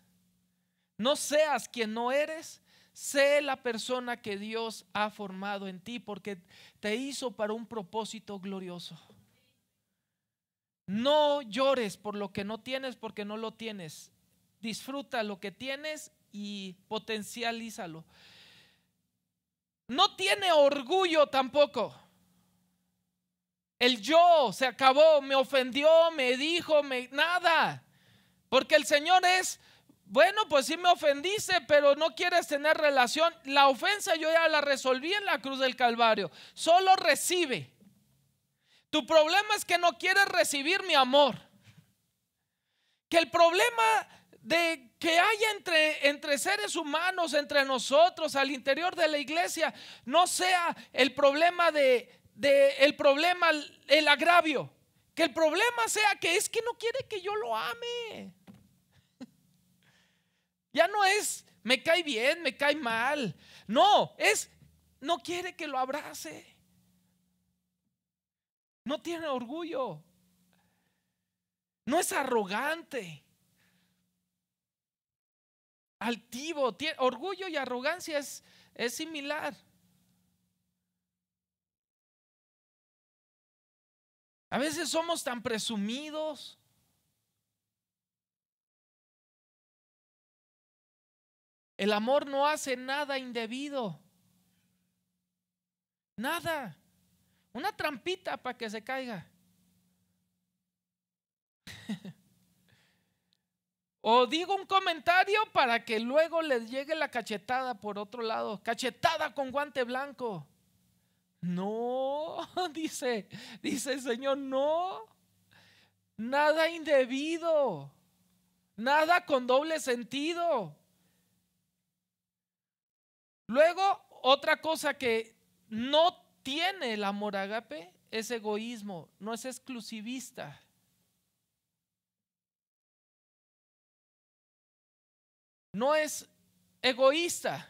No seas quien no eres. Sé la persona que Dios ha formado en ti, porque te hizo para un propósito glorioso. No llores por lo que no tienes, porque no lo tienes. Disfruta lo que tienes y potencialízalo. No tiene orgullo tampoco. El yo se acabó, me ofendió, me dijo, nada. Porque el Señor es, bueno, pues sí me ofendiste, pero no quieres tener relación. La ofensa yo ya la resolví en la cruz del Calvario. Solo recibe. Tu problema es que no quieres recibir mi amor. Que el problema de que haya entre seres humanos, entre nosotros, al interior de la iglesia, no sea el problema el agravio. Que el problema sea que es que no quiere que yo lo ame. Ya no es me cae bien, me cae mal. No, es no quiere que lo abrace. No tiene orgullo. No es arrogante. Altivo. Orgullo y arrogancia es similar. A veces somos tan presumidos. El amor no hace nada indebido. Nada. Una trampita para que se caiga. O digo un comentario para que luego les llegue la cachetada por otro lado. Cachetada con guante blanco. No, dice el Señor, no. Nada indebido. Nada con doble sentido. Luego, otra cosa que no tiene el amor ágape es egoísmo, no es exclusivista. No es egoísta.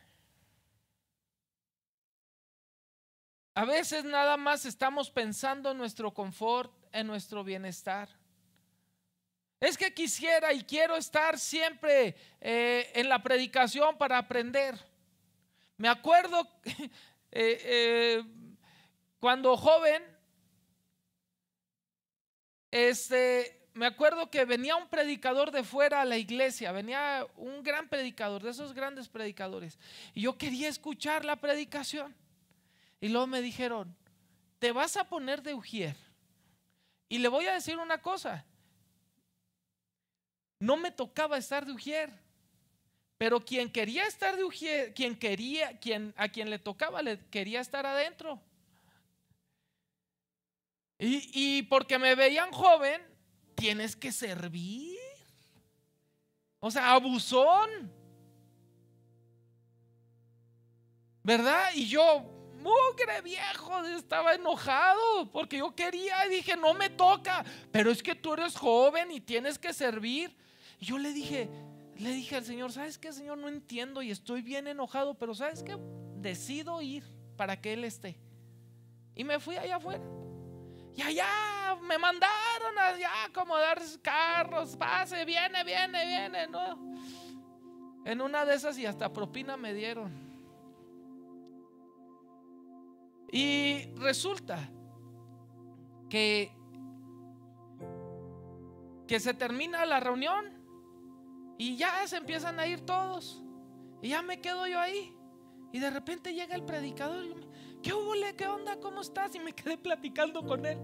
A veces nada más estamos pensando en nuestro confort, en nuestro bienestar. Es que quisiera y quiero estar siempre en la predicación para aprender. Me acuerdo cuando joven, me acuerdo que venía un predicador de fuera a la iglesia, venía un gran predicador, de esos grandes predicadores, y yo quería escuchar la predicación. Y luego me dijeron, te vas a poner de ujier. Y le voy a decir una cosa, no me tocaba estar de ujier, pero quien quería estar de ujier, a quien le tocaba, le quería estar adentro. Y porque me veían joven, tienes que servir. O sea, abusón, ¿verdad? Y yo, mugre viejo, estaba enojado porque yo quería y dije, no me toca, pero es que tú eres joven y tienes que servir. Y yo le dije al Señor, ¿sabes qué, Señor? No entiendo y estoy bien enojado, pero ¿sabes qué? Decido ir para que Él esté. Y me fui allá afuera. Y allá me mandaron allá a acomodar carros, pase, viene, ¿no? En una de esas y hasta propina me dieron. Y resulta que se termina la reunión y ya se empiezan a ir todos. Y ya me quedo yo ahí. Y de repente llega el predicador. ¿Qué hubo? ¿Qué onda? ¿Cómo estás? Y me quedé platicando con él.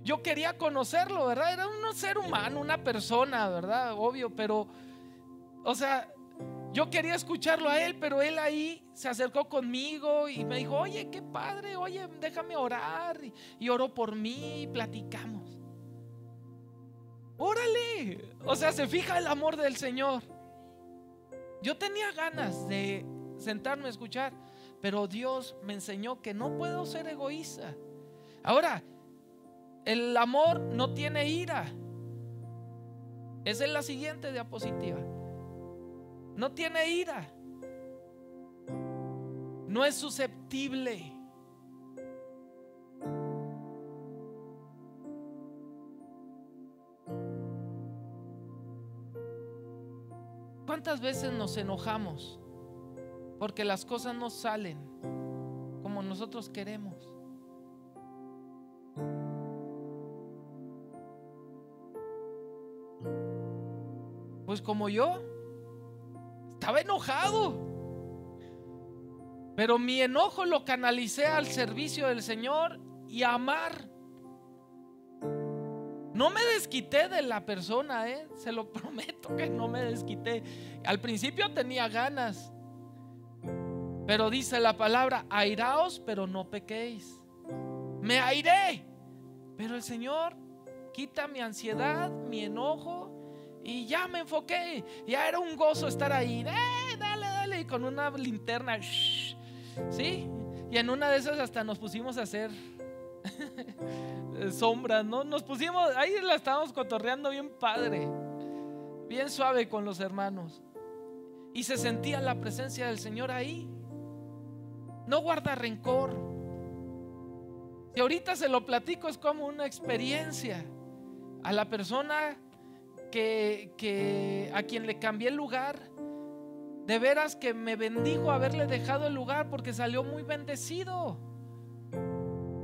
Yo quería conocerlo, ¿verdad? Era un ser humano, una persona, ¿verdad? Obvio, pero, o sea, yo quería escucharlo a él, pero él ahí se acercó conmigo y me dijo: oye, qué padre, oye, déjame orar. Y oró por mí y platicamos. Órale, o sea, se fija el amor del Señor. Yo tenía ganas de sentarme a escuchar, pero Dios me enseñó que no puedo ser egoísta. Ahora, el amor no tiene ira. Esa es la siguiente diapositiva. No tiene ira. No es susceptible. ¿Cuántas veces nos enojamos porque las cosas no salen como nosotros queremos? Pues como yo, estaba enojado, pero mi enojo lo canalicé al servicio del Señor y a amar. No me desquité de la persona, se lo prometo que no me desquité. Al principio tenía ganas, pero dice la palabra: airaos, pero no pequéis. Me airé, pero el Señor quita mi ansiedad, mi enojo, y ya me enfoqué. Ya era un gozo estar ahí, dale, dale, y con una linterna, ¿sí? Y en una de esas hasta nos pusimos a hacer sombras, ¿no? Nos pusimos, ahí la estábamos cotorreando bien padre, bien suave con los hermanos. Y se sentía la presencia del Señor ahí. No guarda rencor. Si ahorita se lo platico, es como una experiencia. A la persona que a quien le cambié el lugar, de veras que me bendijo haberle dejado el lugar, porque salió muy bendecido.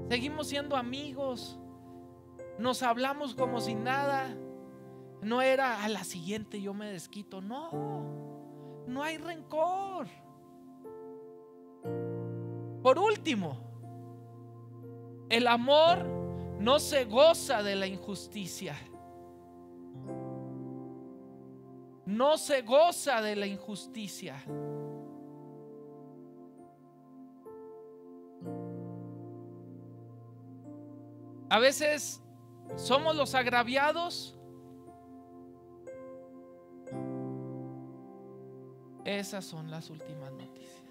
Seguimos siendo amigos, nos hablamos como si nada. No era a la siguiente yo me desquito. No, no hay rencor. Por último, el amor no se goza de la injusticia. No se goza de la injusticia. A veces somos los agraviados. Esas son las últimas noticias.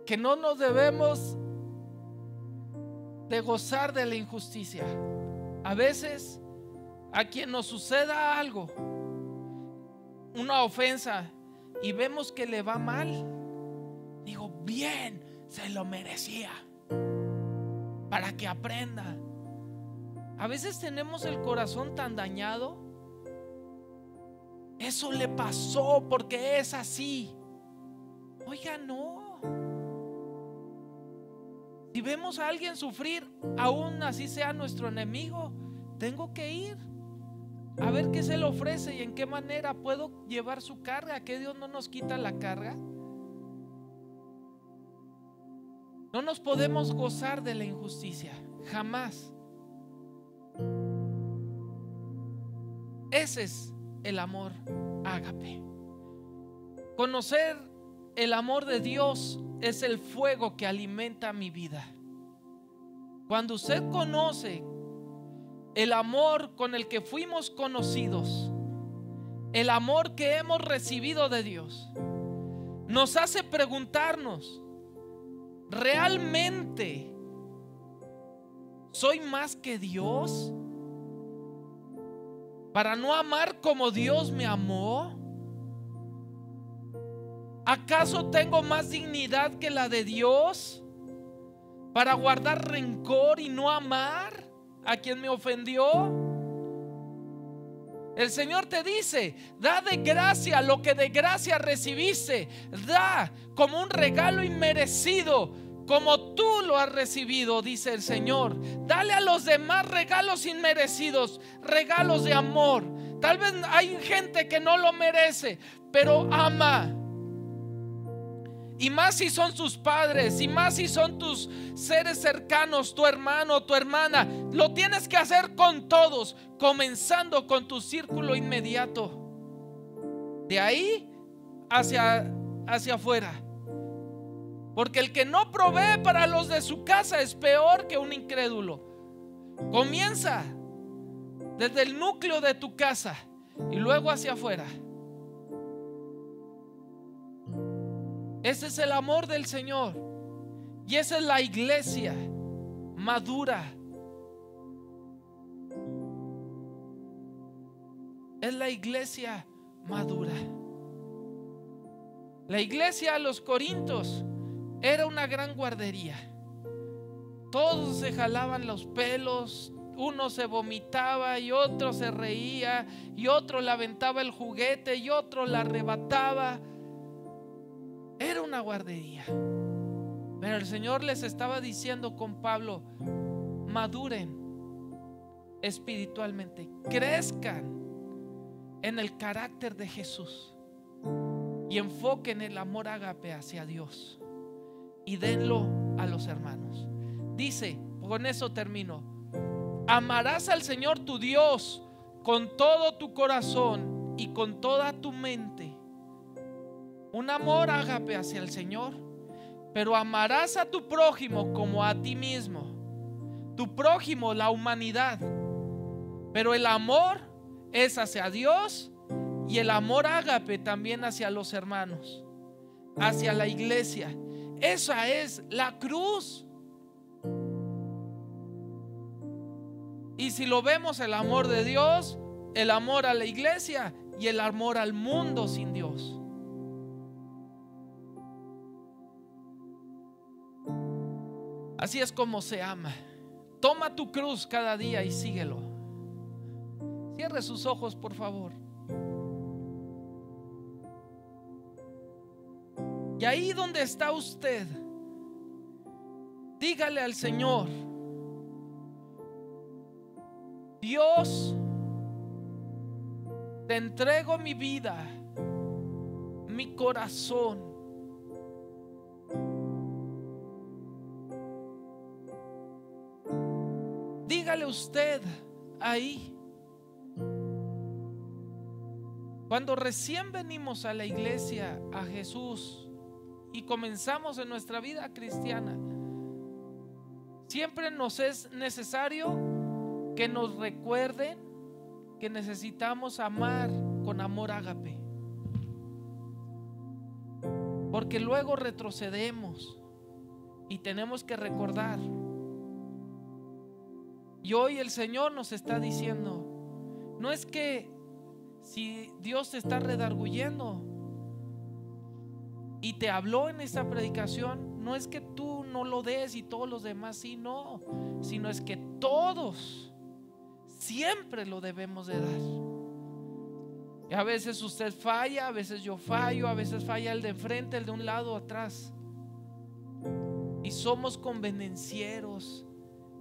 Que no nos debemos de gozar de la injusticia. A veces a quien nos suceda algo, una ofensa, y vemos que le va mal, digo, bien, se lo merecía, para que aprenda. A veces tenemos el corazón tan dañado. Eso le pasó porque es así. Oiga, no. Si vemos a alguien sufrir, aún así sea nuestro enemigo, tengo que ir a ver qué se le ofrece y en qué manera puedo llevar su carga. Que Dios no nos quita la carga. No nos podemos gozar de la injusticia, jamás. Ese es el amor ágape. Conocer el amor de Dios es el fuego que alimenta mi vida. Cuando usted conoce el amor con el que fuimos conocidos, el amor que hemos recibido de Dios, nos hace preguntarnos: ¿realmente soy más que Dios para no amar como Dios me amó? ¿Acaso tengo más dignidad que la de Dios para guardar rencor y no amar a quien me ofendió? El Señor te dice: da de gracia lo que de gracia recibiste. Da como un regalo inmerecido, como tú lo has recibido, dice el Señor. Dale a los demás regalos inmerecidos, regalos de amor. Tal vez hay gente que no lo merece, pero ama. Y más si son tus padres, y más si son tus seres cercanos, tu hermano, tu hermana. Lo tienes que hacer con todos, comenzando con tu círculo inmediato. De ahí hacia afuera. Porque el que no provee para los de su casa es peor que un incrédulo. Comienza desde el núcleo de tu casa y luego hacia afuera. Ese es el amor del Señor. Y esa es la iglesia madura. Es la iglesia madura. La iglesia a los Corintios era una gran guardería. Todos se jalaban los pelos, uno se vomitaba y otro se reía y otro le aventaba el juguete y otro la arrebataba. Era una guardería. Pero el Señor les estaba diciendo con Pablo: maduren espiritualmente, crezcan en el carácter de Jesús y enfoquen el amor ágape hacia Dios y denlo a los hermanos. Dice, con eso termino: amarás al Señor tu Dios con todo tu corazón y con toda tu mente. Un amor ágape hacia el Señor. Pero amarás a tu prójimo como a ti mismo. Tu prójimo, la humanidad. Pero el amor es hacia Dios, y el amor ágape también hacia los hermanos, hacia la iglesia. Esa es la cruz. Y si lo vemos, el amor de Dios, el amor a la iglesia y el amor al mundo sin Dios. Así es como se ama. Toma tu cruz cada día y síguelo. Cierre sus ojos, por favor. Y ahí donde está usted, dígale al Señor: Dios, te entrego mi vida, mi corazón. Dígale usted ahí. Cuando recién venimos a la iglesia, a Jesús, y comenzamos en nuestra vida cristiana, siempre nos es necesario que nos recuerden que necesitamos amar con amor ágape, porque luego retrocedemos y tenemos que recordar. Y hoy el Señor nos está diciendo: no es que si Dios te está redarguyendo y te habló en esta predicación, no es que tú no lo des y todos los demás sí, no, sino es que todos siempre lo debemos de dar. Y a veces usted falla, a veces yo fallo, a veces falla el de enfrente, el de un lado, atrás, y somos convenencieros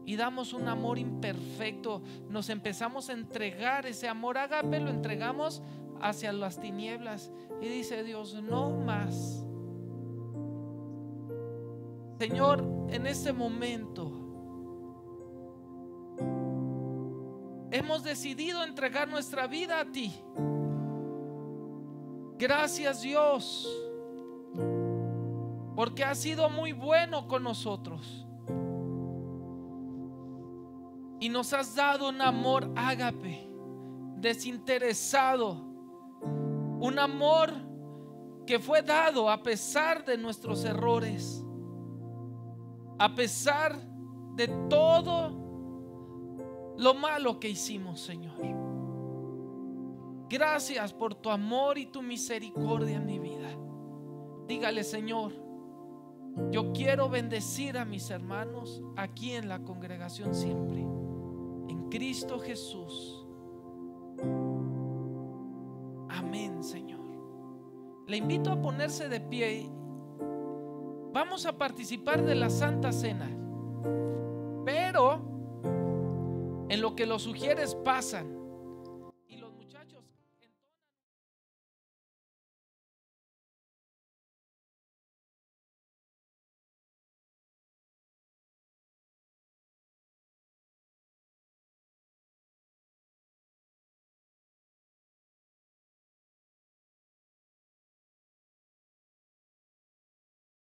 y damos un amor imperfecto. Nos empezamos a entregar ese amor ágape, lo entregamos hacia las tinieblas, y dice Dios: no más. Señor, en este momento hemos decidido entregar nuestra vida a ti. Gracias, Dios, porque has sido muy bueno con nosotros y nos has dado un amor ágape, desinteresado, un amor que fue dado a pesar de nuestros errores, a pesar de todo lo malo que hicimos, Señor. Gracias por tu amor y tu misericordia en mi vida. Dígale: Señor, yo quiero bendecir a mis hermanos aquí en la congregación siempre, en Cristo Jesús. Amén, Señor. Le invito a ponerse de pie. Vamos a participar de la Santa Cena, pero en lo que los sugieres pasan,